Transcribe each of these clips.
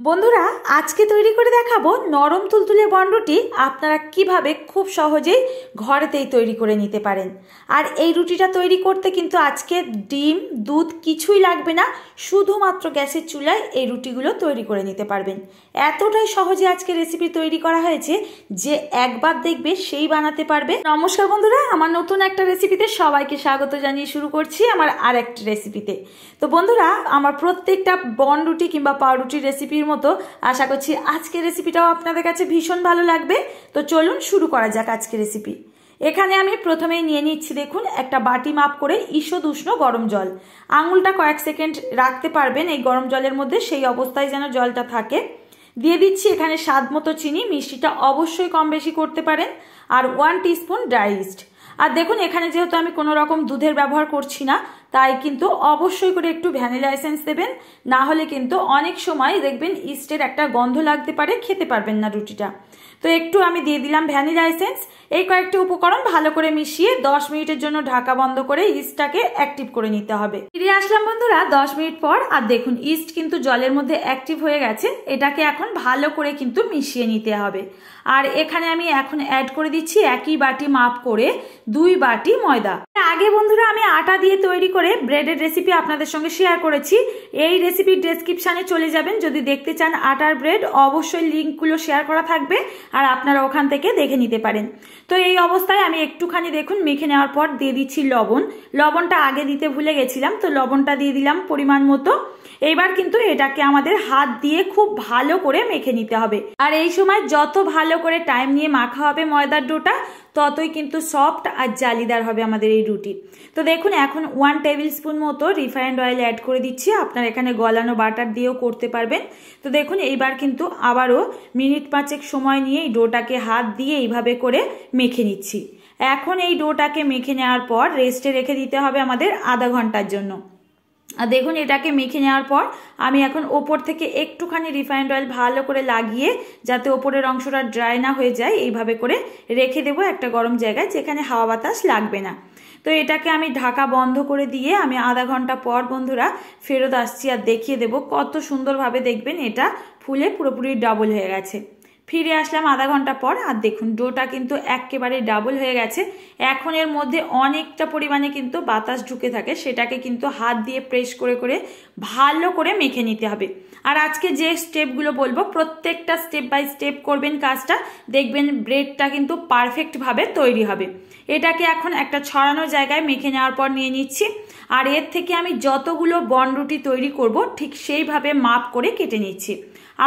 বন্ধুরা আজকে তৈরি করে দেখাবো নরম তুলতুলে বনরুটি আপনারা কিভাবে খুব সহজেই ঘরেতেই তৈরি করে নিতে পারেন। আর এই রুটিটা তৈরি করতে কিন্তু আজকে ডিম দুধ কিছুই লাগবে না, শুধুমাত্র গ্যাসের চুলায় এই রুটিগুলো তৈরি করে নিতে পারবেন। এতটাই সহজে আজকে রেসিপি তৈরি করা হয়েছে যে একবার দেখবে সেই বানাতে পারবে। নমস্কার বন্ধুরা, আমার নতুন একটা রেসিপিতে সবাইকে স্বাগত জানিয়ে শুরু করছি আমার আরেকটি রেসিপিতে। তো বন্ধুরা, আমার প্রত্যেকটা বনরুটি কিংবা পাউরুটি রেসিপির মতো আশা করছি আজকের রেসিপিটাও আপনাদের কাছে ভীষণ ভালো লাগবে। তো চলুন শুরু করা যাক আজকের রেসিপি। এখানে আমি প্রথমেই নিয়ে নিচ্ছি, দেখুন, একটা বাটি মাপ করে ঈষৎ উষ্ণ গরম জল। আঙুলটা কয়েক সেকেন্ড রাখতে পারবেন এই গরম জলের মধ্যে, সেই অবস্থায় যেন জলটা থাকে। দিয়ে দিচ্ছি এখানে স্বাদ মতো চিনি, মিষ্টিটা অবশ্যই কম বেশি করতে পারেন, আর 1 টিস্পুন ড্রাই ইস্ট। আর দেখুন এখানে যেহেতু আমি কোনো রকম দুধের ব্যবহার করছি না, তাই কিন্তু অবশ্যই করে একটু ভ্যানিলা এসেন্স দেবেন, না হলে কিন্তু অনেক সময় দেখবেন ইস্টের একটা গন্ধ লাগতে পারে, খেতে পারবেন না রুটিটা। তো একটু আমি দিয়ে দিলাম ভ্যানিলা এসেন্স। এই কয়েকটি উপকরণ ভালো করে মিশিয়ে 10 মিনিটের জন্য ঢাকা বন্ধ করে ইস্টটাকে অ্যাক্টিভ করে নিতে হবে। ফিরে আসলাম বন্ধুরা 10 মিনিট পর, আর দেখুন ইস্ট কিন্তু জলের মধ্যে অ্যাক্টিভ হয়ে গেছে। এটাকে এখন ভালো করে কিন্তু মিশিয়ে নিতে হবে। আর এখানে আমি এখন অ্যাড করে দিচ্ছি একই বাটি মাপ করে 2 বাটি ময়দা। আগে বন্ধুরা আমি আটা দিয়ে তৈরি করে ব্রেডের রেসিপি আপনাদের সঙ্গে শেয়ার করেছি, এই রেসিপির ডেসক্রিপশনে চলে যাবেন যদি দেখতে চান আটার ব্রেড, অবশ্যই লিঙ্কগুলো শেয়ার করা থাকবে আর আপনারা ওখান থেকে দেখে নিতে পারেন। তো এই অবস্থায় আমি একটুখানি দেখুন মেখে নেওয়ার পর দিয়ে দিচ্ছি লবণ। লবণটা আগে দিতে ভুলে গেছিলাম, তো লবণটা দিয়ে দিলাম পরিমাণ মতো। এইবার কিন্তু এটাকে আমাদের হাত দিয়ে খুব ভালো করে মেখে নিতে হবে। আর এই সময় যত ভালো করে টাইম নিয়ে মাখা হবে ময়দার ডোটা, ততই কিন্তু সফট আর জালিদার হবে আমাদের এই রুটি। তো দেখুন এখন 1 টেবিল স্পুন মতো রিফাইন্ড অয়েল অ্যাড করে দিচ্ছি। আপনারা এখানে গলানো বাটার দিয়েও করতে পারবেন। তো দেখুন এইবার কিন্তু আবারও মিনিট 5 সময় নিয়ে এই ডোটাকে হাত দিয়ে এইভাবে করে মেখে নিচ্ছি। এখন এই ডোটাকে মেখে নেওয়ার পর রেস্টে রেখে দিতে হবে আমাদের আধা ঘন্টার জন্য। আর দেখুন এটাকে মেখে নেওয়ার পর আমি এখন ওপর থেকে একটুখানি রিফাইন্ড অয়েল ভালো করে লাগিয়ে, যাতে ওপরের অংশটা ড্রাই না হয়ে যায়, এইভাবে করে রেখে দেবো একটা গরম জায়গায় যেখানে হাওয়া বাতাস লাগবে না। তো এটাকে আমি ঢাকা বন্ধ করে দিয়ে আমি আধা ঘন্টা পর বন্ধুরা ফেরত আসছি আর দেখিয়ে দেবো কত সুন্দরভাবে দেখবেন এটা ফুলে পুরোপুরি ডাবল হয়ে গেছে। ফিরে আসলাম আধা ঘন্টা পর, আর দেখুন ডোটা কিন্তু একেবারে ডাবল হয়ে গেছে। এখন এর মধ্যে অনেকটা পরিমাণে কিন্তু বাতাস ঢুকে থাকে, সেটাকে কিন্তু হাত দিয়ে প্রেস করে করে ভালো করে মেখে নিতে হবে। আর আজকে যে স্টেপগুলো বলবো প্রত্যেকটা স্টেপ বাই স্টেপ করবেন কাজটা, দেখবেন ব্রেডটা কিন্তু পারফেক্টভাবে তৈরি হবে। এটাকে এখন একটা ছড়ানো জায়গায় মেখে নেওয়ার পর নিয়ে নিচ্ছি। আর এর থেকে আমি যতগুলো বনরুটি তৈরি করব ঠিক সেইভাবে মাপ করে কেটে নিচ্ছি।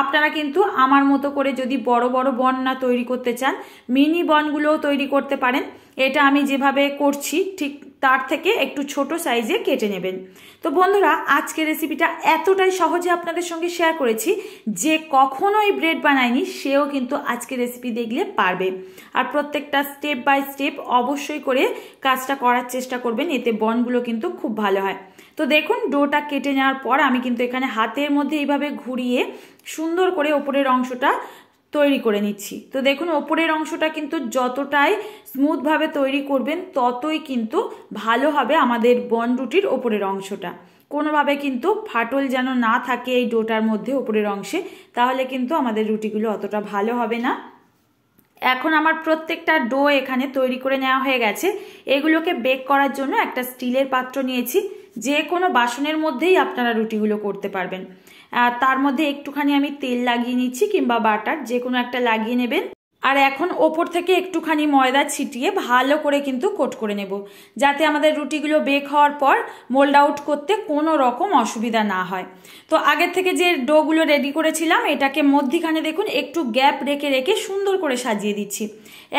আপনারা কিন্তু আমার মতো করে যদি বড় বড় বন না তৈরি করতে চান, মিনি বনগুলোও তৈরি করতে পারেন। এটা আমি যেভাবে করছি ঠিক তার থেকে একটু ছোট সাইজে কেটে নেবেন। তো বন্ধুরা আজকের রেসিপিটা এতটাই সহজে আপনাদের সঙ্গে শেয়ার করেছি যে কখনো এই ব্রেড বানায়নি সেও কিন্তু আজকের রেসিপি দেখলে পারবে। আর প্রত্যেকটা স্টেপ বাই স্টেপ অবশ্যই করে কাজটা করার চেষ্টা করবেন, এতে বনগুলো কিন্তু খুব ভালো হয়। তো দেখুন ডোটা কেটে নেওয়ার পর আমি কিন্তু এখানে হাতের মধ্যে এইভাবে ঘুরিয়ে সুন্দর করে ওপরের অংশটা তৈরি করে নিচ্ছি। তো দেখুন ওপরের অংশটা কিন্তু যতটাই স্মুথভাবে তৈরি করবেন ততই কিন্তু ভালো হবে আমাদের বনরুটির ওপরের অংশটা। কোনোভাবে কিন্তু ফাটল যেন না থাকে এই ডোটার মধ্যে ওপরের অংশে, তাহলে কিন্তু আমাদের রুটিগুলো অতটা ভালো হবে না। এখন আমার প্রত্যেকটা ডো এখানে তৈরি করে নেওয়া হয়ে গেছে। এগুলোকে বেক করার জন্য একটা স্টিলের পাত্র নিয়েছি, যে কোনো বাসনের মধ্যেই আপনারা রুটিগুলো করতে পারবেন। আর তার মধ্যে একটুখানি আমি তেল লাগিয়ে নিচ্ছি কিংবা বাটার, যে কোনো একটা লাগিয়ে নেবেন। আর এখন ওপর থেকে একটুখানি ময়দা ছিটিয়ে ভালো করে কিন্তু কোট করে নেব, যাতে আমাদের রুটিগুলো বেক হওয়ার পর মোল্ড আউট করতে কোনো রকম অসুবিধা না হয়। তো আগের থেকে যে ডোগুলো রেডি করেছিলাম এটাকে মধ্যিখানে দেখুন একটু গ্যাপ রেখে রেখে সুন্দর করে সাজিয়ে দিচ্ছি।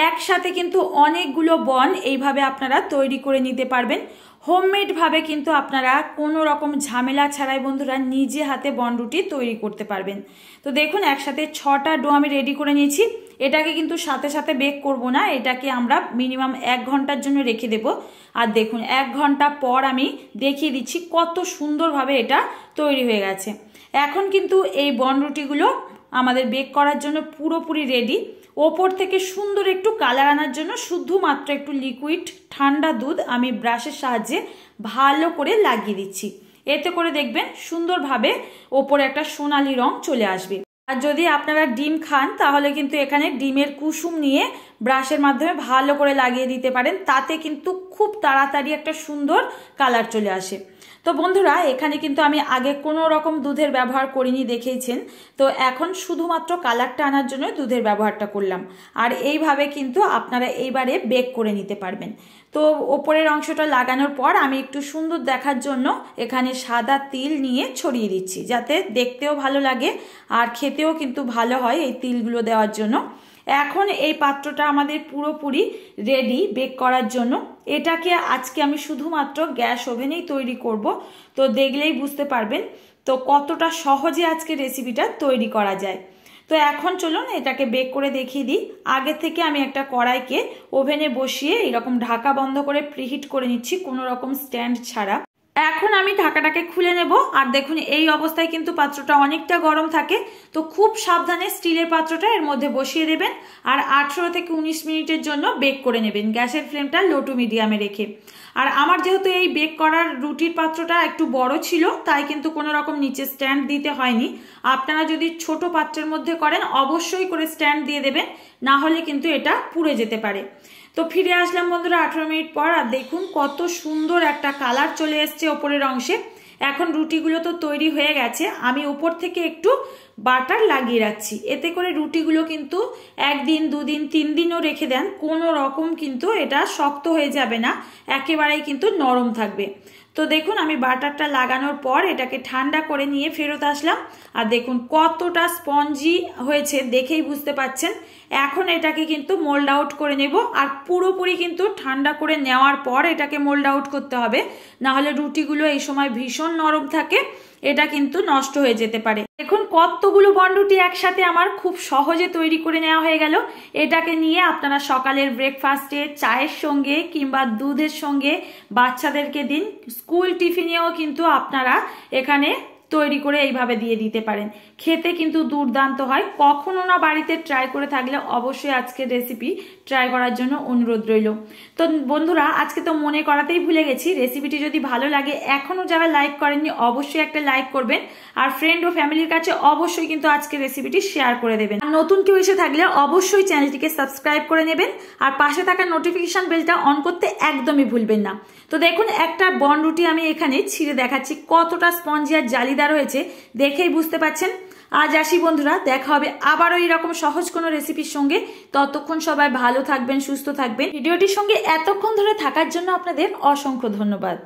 একসাথে কিন্তু অনেকগুলো বন এইভাবে আপনারা তৈরি করে নিতে পারবেন। হোমমেড ভাবে কিন্তু আপনারা কোনো রকম ঝামেলা ছাড়াই বন্ধুরা নিজে হাতে বনরুটি তৈরি করতে পারবেন। তো দেখুন একসাথে 6টা ডো আমি রেডি করে নিয়েছি। এটাকে কিন্তু সাথে সাথে বেক করব না, এটাকে আমরা মিনিমাম 1 ঘন্টার জন্য রেখে দেব। আর দেখুন 1 ঘন্টা পর আমি দেখিয়ে দিচ্ছি কত সুন্দরভাবে এটা তৈরি হয়ে গেছে। এখন কিন্তু এই বনরুটিগুলো আমাদের বেক করার জন্য পুরোপুরি রেডি। ওপর থেকে সুন্দর একটু কালার আনার জন্য শুধুমাত্র একটু লিকুইড ঠান্ডা দুধ আমি ব্রাশের সাহায্যে ভালো করে লাগিয়ে দিচ্ছি। এতে করে দেখবেন সুন্দরভাবে ওপরে একটা সোনালি রং চলে আসবে। আর যদি আপনারা ডিম খান তাহলে কিন্তু এখানে ডিমের কুসুম নিয়ে ব্রাশের মাধ্যমে ভালো করে লাগিয়ে দিতে পারেন, তাতে কিন্তু খুব তাড়াতাড়ি একটা সুন্দর কালার চলে আসে। তো বন্ধুরা, এখানে কিন্তু আমি আগে কোনো রকম দুধের ব্যবহার করিনি, দেখেইছেন। তো এখন শুধুমাত্র কালারটা আনার জন্য দুধের ব্যবহারটা করলাম। আর এইভাবে কিন্তু আপনারা এইবারে বেক করে নিতে পারবেন। তো ওপরের অংশটা লাগানোর পর আমি একটু সুন্দর দেখার জন্য এখানে সাদা তিল নিয়ে ছড়িয়ে দিচ্ছি, যাতে দেখতেও ভালো লাগে আর খেতেও কিন্তু ভালো হয় এই তিলগুলো দেওয়ার জন্য। এখন এই পাত্রটা আমাদের পুরোপুরি রেডি বেক করার জন্য। এটাকে আজকে আমি শুধুমাত্র গ্যাস ওভেনেই তৈরি করব। তো দেখলেই বুঝতে পারবেন তো কতটা সহজে আজকে রেসিপিটা তৈরি করা যায়। তো এখন চলুন এটাকে বেক করে দেখিয়ে দিই। আগে থেকে আমি একটা কড়াইকে ওভেনে বসিয়ে এরকম ঢাকা বন্ধ করে প্রিহিট করে নিচ্ছি, কোনো রকম স্ট্যান্ড ছাড়া। এখন আমি ঢাকাটাকে খুলে নেব। আর দেখুন এই অবস্থায় কিন্তু পাত্রটা অনেকটা গরম থাকে, তো খুব সাবধানে স্টিলের পাত্রটা এর মধ্যে বসিয়ে দেবেন আর 18 থেকে 19 মিনিটের জন্য বেক করে নেবেন, গ্যাসের ফ্লেমটা লো টু মিডিয়ামে রেখে। আর আমার যেহেতু এই বেক করার রুটির পাত্রটা একটু বড় ছিল, তাই কিন্তু কোনো রকম নিচে স্ট্যান্ড দিতে হয়নি। আপনারা যদি ছোট পাত্রের মধ্যে করেন অবশ্যই করে স্ট্যান্ড দিয়ে দেবেন, না হলে কিন্তু এটা পুড়ে যেতে পারে। তো ফিরে আসলাম বন্ধুরা 18 মিনিট পর, আর দেখুন কত সুন্দর একটা কালার চলে এসছে ওপরের অংশে। এখন রুটিগুলো তো তৈরি হয়ে গেছে, আমি উপর থেকে একটু বাটার লাগিয়ে রাখছি। এতে করে রুটিগুলো কিন্তু 1 দিন 2 দিন 3 দিনও রেখে দেন, কোনো রকম কিন্তু এটা শক্ত হয়ে যাবে না, একেবারেই কিন্তু নরম থাকবে। তো দেখুন আমি বাটারটা লাগানোর পর এটাকে ঠান্ডা করে নিয়ে ফেরত আসলাম। আর দেখুন কতটা স্পঞ্জি হয়েছে, দেখেই বুঝতে পাচ্ছেন। এখন এটাকে কিন্তু মোল্ড আউট করে নেব, আর পুরোপুরি কিন্তু ঠান্ডা করে নেওয়ার পর এটাকে মোল্ড আউট করতে হবে, না হলে রুটিগুলো এই সময় ভীষণ নরম থাকে, এটা কিন্তু নষ্ট হয়ে যেতে পারে। দেখুন কতগুলো বনরুটি একসাথে আমার খুব সহজে তৈরি করে নেওয়া হয়ে গেল। এটাকে নিয়ে আপনারা সকালের ব্রেকফাস্টে চায়ের সঙ্গে কিংবা দুধের সঙ্গে বাচ্চাদেরকে দিন, স্কুল টিফিনেও কিন্তু আপনারা এখানে তৈরি করে এইভাবে দিয়ে দিতে পারেন, খেতে কিন্তু দুর্দান্ত হয়। কখনো না বাড়িতে ট্রাই করে থাকলে অবশ্যই আজকের রেসিপি ট্রাই করার জন্য অনুরোধ রইল। তো বন্ধুরা, আজকে তো মনে করাতেই ভুলে গেছি, রেসিপিটি যদি ভালো লাগে এখনো যারা লাইক করেননি অবশ্যই একটা লাইক করবেন, আর ফ্রেন্ড ও ফ্যামিলির কাছে অবশ্যই কিন্তু আজকের রেসিপিটি শেয়ার করে দেবেন। আর নতুন কেউ এসে থাকলে অবশ্যই চ্যানেলটিকে সাবস্ক্রাইব করে নেবেন, আর পাশে থাকা নোটিফিকেশন বেলটা অন করতে একদমই ভুলবেন না। তো দেখুন একটা বনরুটি আমি এখানে ছিঁড়ে দেখাচ্ছি, কতটা স্পঞ্জি আর জালিদার হয়েছে, দেখেই বুঝতে পাচ্ছেন। আজ আসি বন্ধুরা, দেখা হবে আবারও এরকম সহজ কোনো রেসিপির সঙ্গে। ততক্ষণ সবাই ভালো থাকবেন, সুস্থ থাকবেন। ভিডিওটির সঙ্গে এতক্ষণ ধরে থাকার জন্য আপনাদের অসংখ্য ধন্যবাদ।